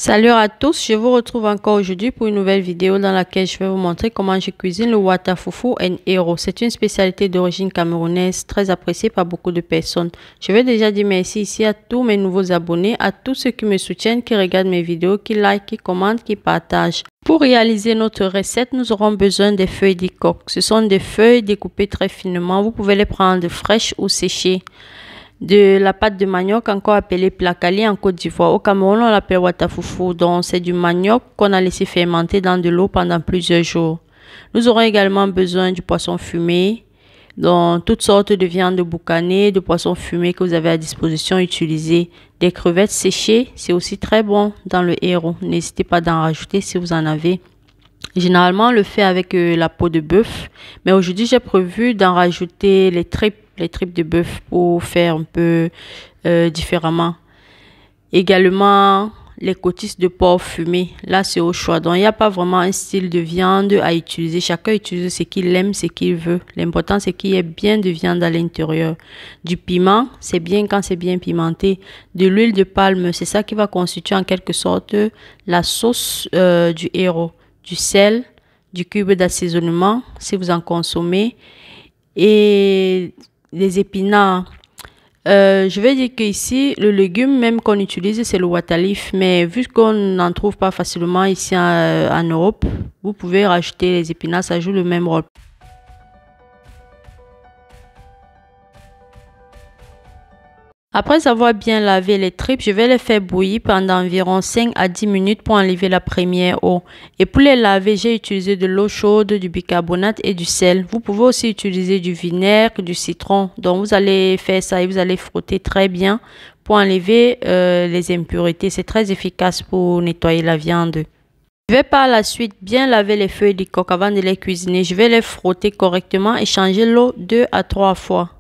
Salut à tous, je vous retrouve encore aujourd'hui pour une nouvelle vidéo dans laquelle je vais vous montrer comment je cuisine le wata fufu en héros. C'est une spécialité d'origine camerounaise très appréciée par beaucoup de personnes. Je vais déjà dire merci ici à tous mes nouveaux abonnés, à tous ceux qui me soutiennent, qui regardent mes vidéos, qui like, qui commentent, qui partagent. Pour réaliser notre recette, nous aurons besoin des feuilles d'coque. Ce sont des feuilles découpées très finement. Vous pouvez les prendre fraîches ou séchées. De la pâte de manioc, encore appelée placali en Côte d'Ivoire. Au Cameroun, on l'appelle watafufu. Donc, c'est du manioc qu'on a laissé fermenter dans de l'eau pendant plusieurs jours. Nous aurons également besoin du poisson fumé, donc toutes sortes de viandes boucanées, de poissons fumés que vous avez à disposition, utilisez. Des crevettes séchées, c'est aussi très bon dans le héros. N'hésitez pas d'en rajouter si vous en avez. Généralement, on le fait avec la peau de bœuf, mais aujourd'hui, j'ai prévu d'en rajouter les tripes de bœuf pour faire un peu différemment. Également, les côtisses de porc fumées. Là, c'est au choix. Donc, il n'y a pas vraiment un style de viande à utiliser. Chacun utilise ce qu'il aime, ce qu'il veut. L'important, c'est qu'il y ait bien de viande à l'intérieur. Du piment, c'est bien quand c'est bien pimenté. De l'huile de palme, c'est ça qui va constituer en quelque sorte la sauce du héros. Du sel, du cube d'assaisonnement, si vous en consommez, et les épinards. Je vais dire qu'ici, le légume même qu'on utilise, c'est le watalif. Mais vu qu'on n'en trouve pas facilement ici en Europe, vous pouvez rajouter les épinards, ça joue le même rôle. Après avoir bien lavé les tripes, je vais les faire bouillir pendant environ 5 à 10 minutes pour enlever la première eau. Et pour les laver, j'ai utilisé de l'eau chaude, du bicarbonate et du sel. Vous pouvez aussi utiliser du vinaigre, du citron. Donc vous allez faire ça et vous allez frotter très bien pour enlever les impuretés. C'est très efficace pour nettoyer la viande. Je vais par la suite bien laver les feuilles de coque avant de les cuisiner. Je vais les frotter correctement et changer l'eau 2 à 3 fois.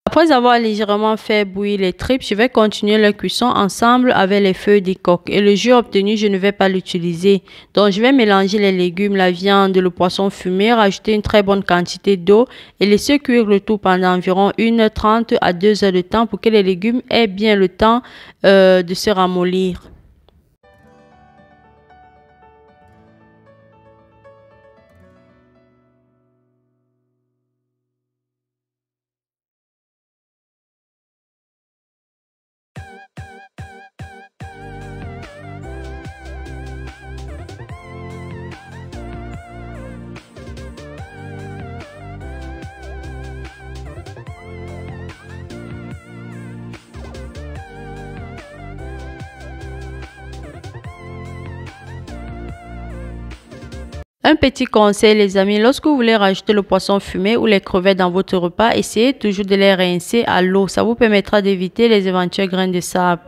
Après avoir légèrement fait bouillir les tripes, je vais continuer la cuisson ensemble avec les feuilles de coque. Et le jus obtenu, je ne vais pas l'utiliser. Donc, je vais mélanger les légumes, la viande, le poisson fumé, rajouter une très bonne quantité d'eau et laisser cuire le tout pendant environ 1h30 à 2h de temps pour que les légumes aient bien le temps de se ramollir. Un petit conseil les amis, lorsque vous voulez rajouter le poisson fumé ou les crevettes dans votre repas, essayez toujours de les rincer à l'eau. Ça vous permettra d'éviter les éventuels grains de sable.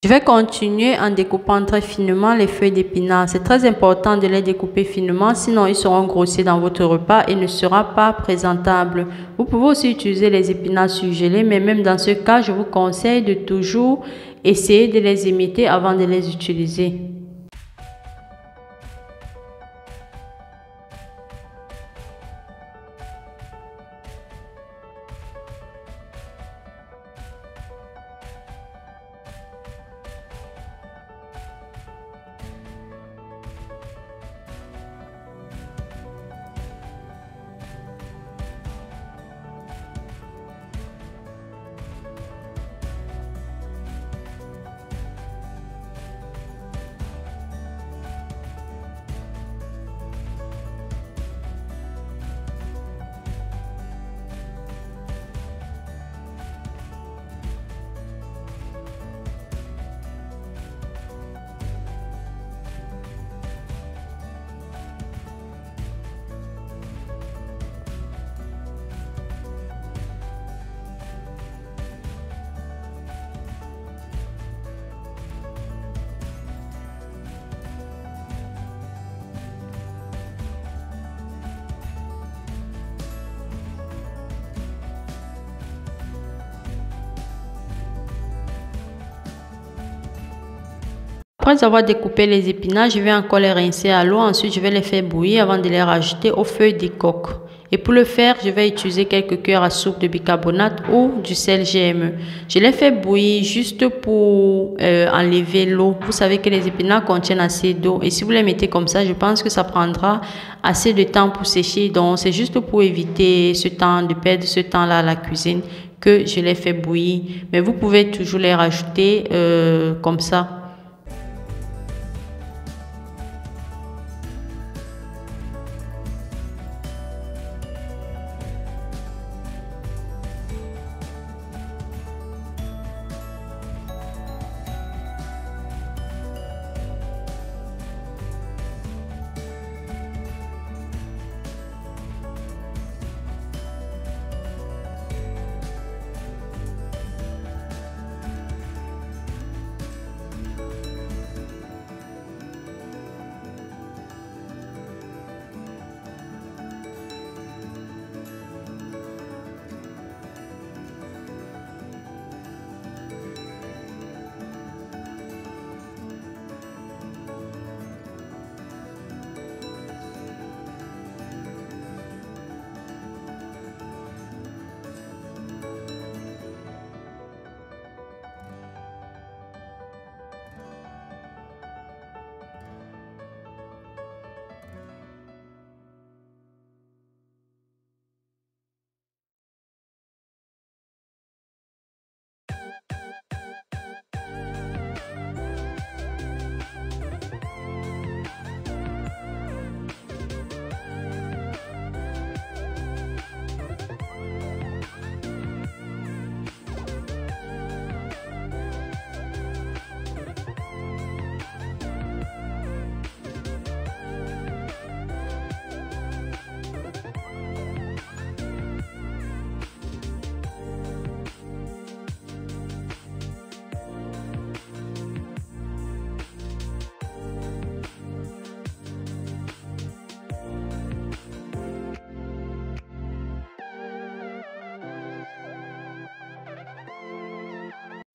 Je vais continuer en découpant très finement les feuilles d'épinards. C'est très important de les découper finement, sinon ils seront grossiers dans votre repas et ne sera pas présentable. Vous pouvez aussi utiliser les épinards surgelés, mais même dans ce cas, je vous conseille de toujours essayer de les imiter avant de les utiliser. Après avoir découpé les épinards, je vais encore les rincer à l'eau. Ensuite, je vais les faire bouillir avant de les rajouter aux feuilles des coques. Et pour le faire, je vais utiliser quelques cuillères à soupe de bicarbonate ou du sel GME. Je les fais bouillir juste pour enlever l'eau. Vous savez que les épinards contiennent assez d'eau. Et si vous les mettez comme ça, je pense que ça prendra assez de temps pour sécher. Donc, c'est juste pour éviter ce temps, de perdre ce temps-là à la cuisine que je les fais bouillir. Mais vous pouvez toujours les rajouter comme ça.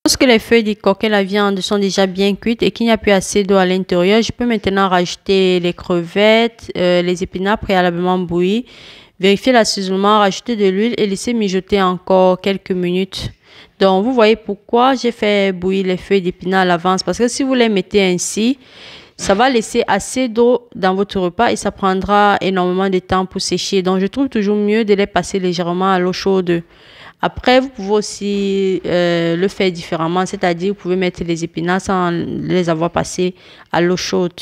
Lorsque les feuilles du coquet, la viande sont déjà bien cuites et qu'il n'y a plus assez d'eau à l'intérieur, je peux maintenant rajouter les crevettes, les épinards préalablement bouillis, vérifier l'assaisonnement, rajouter de l'huile et laisser mijoter encore quelques minutes. Donc, vous voyez pourquoi j'ai fait bouillir les feuilles d'épinards à l'avance. Parce que si vous les mettez ainsi, ça va laisser assez d'eau dans votre repas et ça prendra énormément de temps pour sécher. Donc, je trouve toujours mieux de les passer légèrement à l'eau chaude. Après, vous pouvez aussi le faire différemment, c'est-à-dire vous pouvez mettre les épinards sans les avoir passés à l'eau chaude.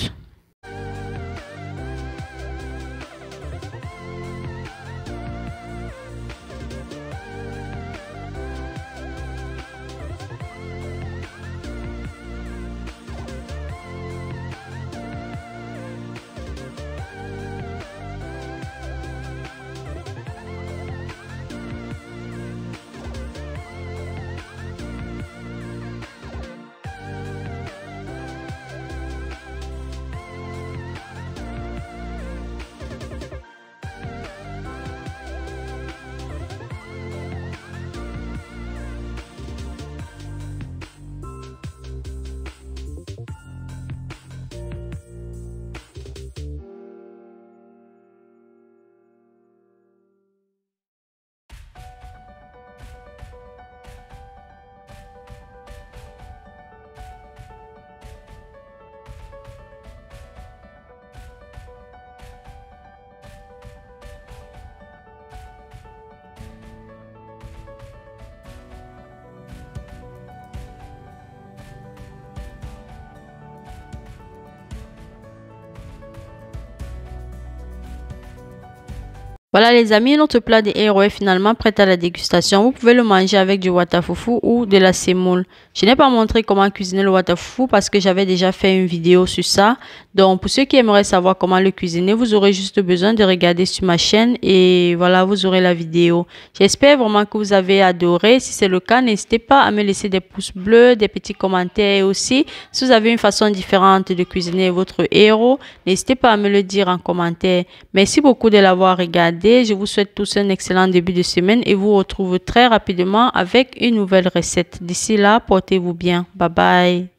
Voilà les amis, notre plat de héros est finalement prêt à la dégustation. Vous pouvez le manger avec du watafoufou ou de la semoule. Je n'ai pas montré comment cuisiner le watafoufou parce que j'avais déjà fait une vidéo sur ça. Donc pour ceux qui aimeraient savoir comment le cuisiner, vous aurez juste besoin de regarder sur ma chaîne et voilà, vous aurez la vidéo. J'espère vraiment que vous avez adoré. Si c'est le cas, n'hésitez pas à me laisser des pouces bleus, des petits commentaires et aussi si vous avez une façon différente de cuisiner votre héros, n'hésitez pas à me le dire en commentaire. Merci beaucoup de l'avoir regardé. Je vous souhaite tous un excellent début de semaine et vous retrouve très rapidement avec une nouvelle recette. D'ici là, portez-vous bien. Bye bye.